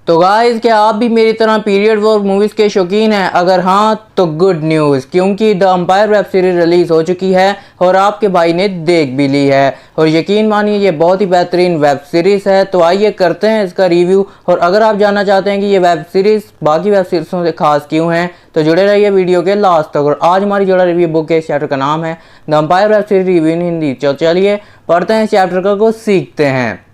तो गाइस, क्या आप भी मेरी तरह पीरियड वॉर मूवीज़ के शौकीन हैं? अगर हाँ तो गुड न्यूज़, क्योंकि the Empire web series release हो चुकी है और आपके भाई ने देख भी ली है। और यकीन मानिए ये बहुत ही बेहतरीन वेब सीरीज़ है। तो आइए करते हैं इसका रिव्यू। और अगर आप जानना चाहते हैं कि ये वेब सीरीज़ बाकी वेब सीरीज़ों से खास क्यों है तो जुड़े रहिए वीडियो के लास्ट तक। और आज हमारी जोड़ा रिव्यू बुक के इस चैप्टर का नाम है the Empire web series review in Hindi. चलिए पढ़ते हैं इस चैप्टर को सीखते हैं।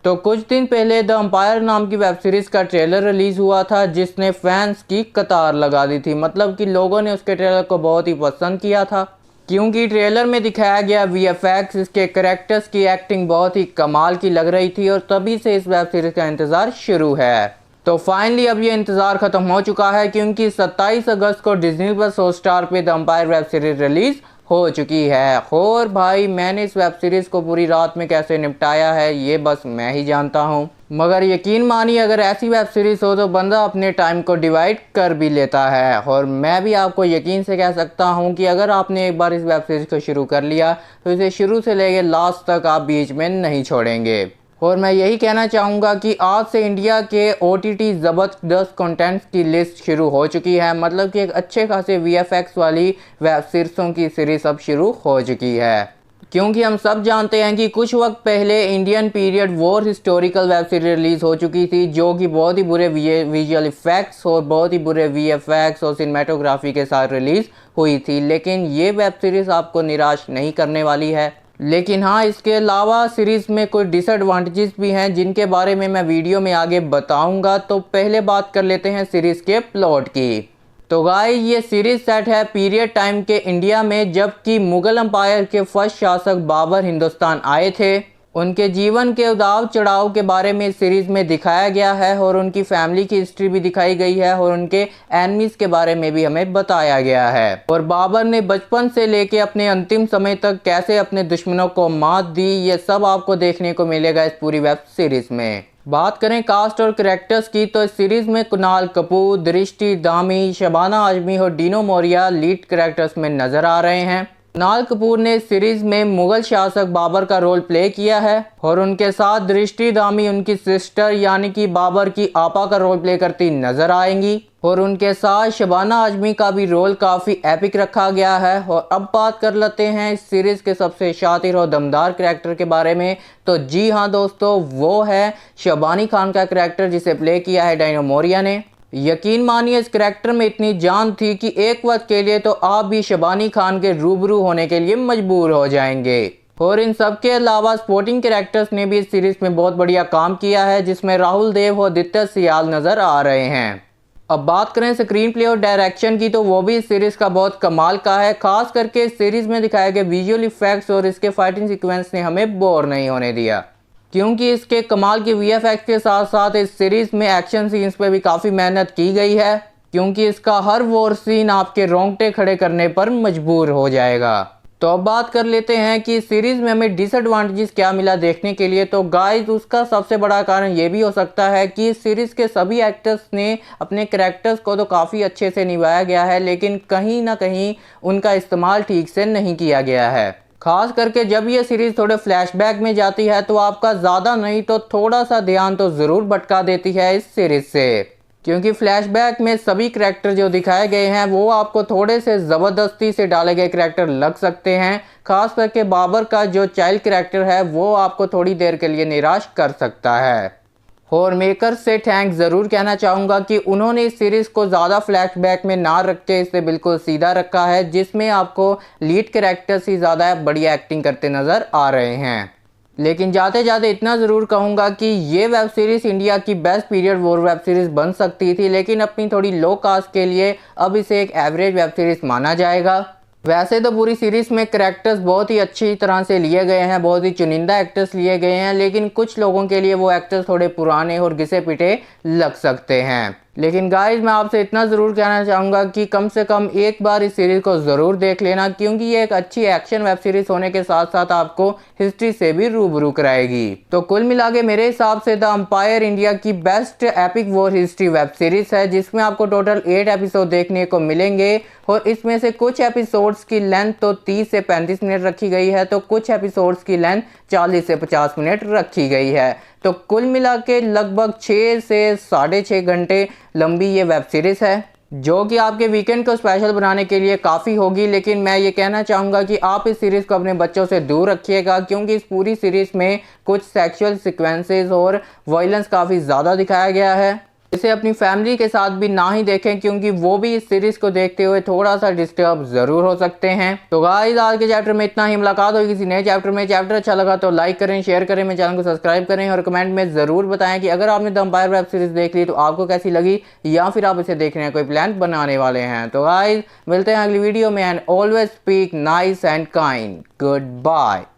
तो कुछ दिन पहले द एम्पायर नाम की वेब सीरीज का ट्रेलर रिलीज हुआ था, जिसने फैंस की कतार लगा दी थी। मतलब कि लोगों ने उसके ट्रेलर को बहुत ही पसंद किया था, क्योंकि ट्रेलर में दिखाया गया वीएफएक्स, इसके कैरेक्टर्स की एक्टिंग बहुत ही कमाल की लग रही थी। और तभी से इस वेब सीरीज का इंतजार शुरू है। तो फाइनली अब ये इंतजार खत्म हो चुका है, क्योंकि 27 अगस्त को डिज्नी प्लस हॉटस्टार पे the Empire web series release हो चुकी है। और भाई, मैंने इस वेब सीरीज़ को पूरी रात में कैसे निपटाया है ये बस मैं ही जानता हूँ। मगर यकीन मानिए, अगर ऐसी वेब सीरीज़ हो तो बंदा अपने टाइम को डिवाइड कर भी लेता है। और मैं भी आपको यकीन से कह सकता हूँ कि अगर आपने एक बार इस वेब सीरीज़ को शुरू कर लिया तो इसे शुरू से लेकर लास्ट तक आप बीच में नहीं छोड़ेंगे। और मैं यही कहना चाहूँगा कि आज से इंडिया के OTT ज़बरदस्त कंटेंट्स की लिस्ट शुरू हो चुकी है। मतलब कि एक अच्छे खासे VFX वाली वेब सीरीज़ों की सीरीज़ अब शुरू हो चुकी है। क्योंकि हम सब जानते हैं कि कुछ वक्त पहले Indian period war historical web series release हो चुकी थी, जो कि बहुत ही बुरे विजुअल इफ़ेक्ट्स और बहुत ही बुरे VFX और सिनेमेटोग्राफी के साथ रिलीज़ हुई थी। लेकिन ये वेब सीरीज़ आपको निराश नहीं करने वाली है। लेकिन हाँ, इसके अलावा सीरीज़ में कुछ डिसएडवांटेजेस भी हैं, जिनके बारे में मैं वीडियो में आगे बताऊंगा। तो पहले बात कर लेते हैं सीरीज़ के प्लॉट की। तो गाइस, ये सीरीज़ सेट है पीरियड टाइम के इंडिया में, जबकि मुगल एम्पायर के फर्स्ट शासक बाबर हिंदुस्तान आए थे। उनके जीवन के उतार चढ़ाव के बारे में इस सीरीज़ में दिखाया गया है, और उनकी फैमिली की हिस्ट्री भी दिखाई गई है, और उनके एनिमीज़ के बारे में भी हमें बताया गया है। और बाबर ने बचपन से लेके अपने अंतिम समय तक कैसे अपने दुश्मनों को मात दी, ये सब आपको देखने को मिलेगा इस पूरी वेब सीरीज़ में। बात करें कास्ट और कैरेक्टर्स की, तो इस सीरीज़ में कुणाल कपूर, दृष्टि दामी, शबाना आजमी और डीनो मोरिया लीड कैरेक्टर्स में नजर आ रहे हैं। कुणाल कपूर ने सीरीज में मुगल शासक बाबर का रोल प्ले किया है, और उनके साथ दृष्टि दामी उनकी सिस्टर यानी कि बाबर की आपा का रोल प्ले करती नजर आएंगी। और उनके साथ शबाना आजमी का भी रोल काफ़ी एपिक रखा गया है। और अब बात कर लेते हैं इस सीरीज़ के सबसे शातिर और दमदार कैरेक्टर के बारे में। तो जी हाँ दोस्तों, वो है शबानी खान का कैरेक्टर, जिसे प्ले किया है डीनो मोरिया ने। यकीन मानिए, इस करैक्टर में इतनी जान थी कि एक वक्त के लिए तो आप भी शबानी खान के रूबरू होने के लिए मजबूर हो जाएंगे। और इन सब के अलावा स्पोर्टिंग कैरेक्टर्स ने भी इस सीरीज में बहुत बढ़िया काम किया है, जिसमें राहुल देव और आदित्य सियाल नजर आ रहे हैं। अब बात करें स्क्रीन प्ले और डायरेक्शन की, तो वो भी इस सीरीज का बहुत कमाल का है। खास करके इस सीरीज में दिखाए गए विजुअल इफेक्ट्स और इसके फाइटिंग सीक्वेंस ने हमें बोर नहीं होने दिया, क्योंकि इसके कमाल के VFX के साथ साथ इस सीरीज में एक्शन सीन्स पे भी काफ़ी मेहनत की गई है, क्योंकि इसका हर वॉर सीन आपके रोंगटे खड़े करने पर मजबूर हो जाएगा। तो अब बात कर लेते हैं कि इस सीरीज में हमें डिसएडवांटेजेस क्या मिला देखने के लिए। तो गाइस, उसका सबसे बड़ा कारण ये भी हो सकता है कि इस सीरीज के सभी एक्टर्स ने अपने कैरेक्टर्स को तो काफ़ी अच्छे से निभाया गया है, लेकिन कहीं ना कहीं उनका इस्तेमाल ठीक से नहीं किया गया है। खास करके जब ये सीरीज थोड़े फ्लैशबैक में जाती है तो आपका ज़्यादा नहीं तो थोड़ा सा ध्यान तो ज़रूर भटका देती है इस सीरीज से, क्योंकि फ्लैशबैक में सभी करैक्टर जो दिखाए गए हैं वो आपको थोड़े से ज़बरदस्ती से डाले गए करैक्टर लग सकते हैं। खास करके बाबर का जो चाइल्ड करैक्टर है वो आपको थोड़ी देर के लिए निराश कर सकता है। और मेकर्स से थैंक्स ज़रूर कहना चाहूँगा कि उन्होंने इस सीरीज़ को ज़्यादा फ्लैशबैक में ना रख के इसे बिल्कुल सीधा रखा है, जिसमें आपको लीड कैरेक्टर्स ही ज़्यादा बढ़िया एक्टिंग करते नज़र आ रहे हैं। लेकिन जाते जाते इतना ज़रूर कहूँगा कि ये वेब सीरीज़ इंडिया की best period war web series बन सकती थी, लेकिन अपनी थोड़ी लो कास्ट के लिए अब इसे एक एवरेज वेब सीरीज़ माना जाएगा। वैसे तो पूरी सीरीज़ में करैक्टर्स बहुत ही अच्छी तरह से लिए गए हैं, बहुत ही चुनिंदा एक्टर्स लिए गए हैं, लेकिन कुछ लोगों के लिए वो एक्टर्स थोड़े पुराने और घिसे पिटे लग सकते हैं। लेकिन गाइस मैं आपसे इतना ज़रूर कहना चाहूँगा कि कम से कम एक बार इस सीरीज़ को ज़रूर देख लेना, क्योंकि ये एक अच्छी एक्शन वेब सीरीज़ होने के साथ साथ आपको हिस्ट्री से भी रूबरू कराएगी। तो कुल मिला के मेरे हिसाब से द अंपायर इंडिया की best epic war history web series है, जिसमें आपको टोटल 8 एपिसोड देखने को मिलेंगे और इसमें से कुछ एपिसोड्स की लेंथ तो 30 से 35 मिनट रखी गई है, तो कुछ एपिसोड्स की लेंथ 40 से 50 मिनट रखी गई है। तो कुल मिला के लगभग 6 से 6.5 घंटे लंबी ये वेब सीरीज़ है, जो कि आपके वीकेंड को स्पेशल बनाने के लिए काफ़ी होगी। लेकिन मैं ये कहना चाहूँगा कि आप इस सीरीज़ को अपने बच्चों से दूर रखिएगा, क्योंकि इस पूरी सीरीज़ में कुछ सेक्सुअल सीक्वेंसेस और वायलेंस काफ़ी ज़्यादा दिखाया गया है। इसे अपनी फैमिली के साथ भी ना ही देखें, क्योंकि वो भी इस सीरीज़ को देखते हुए थोड़ा सा डिस्टर्ब ज़रूर हो सकते हैं। तो गाइस आज के चैप्टर में इतना ही, मुलाकात होगी किसी नए चैप्टर में। चैप्टर अच्छा लगा तो लाइक करें, शेयर करें, मेरे चैनल को सब्सक्राइब करें और कमेंट में ज़रूर बताएं कि अगर आपने द अंपायर वेब सीरीज़ देख ली तो आपको कैसी लगी, या फिर आप इसे देखने का कोई प्लान बनाने वाले हैं। तो गाइस मिलते हैं अगली वीडियो में, and always speak nice and kind. Good bye.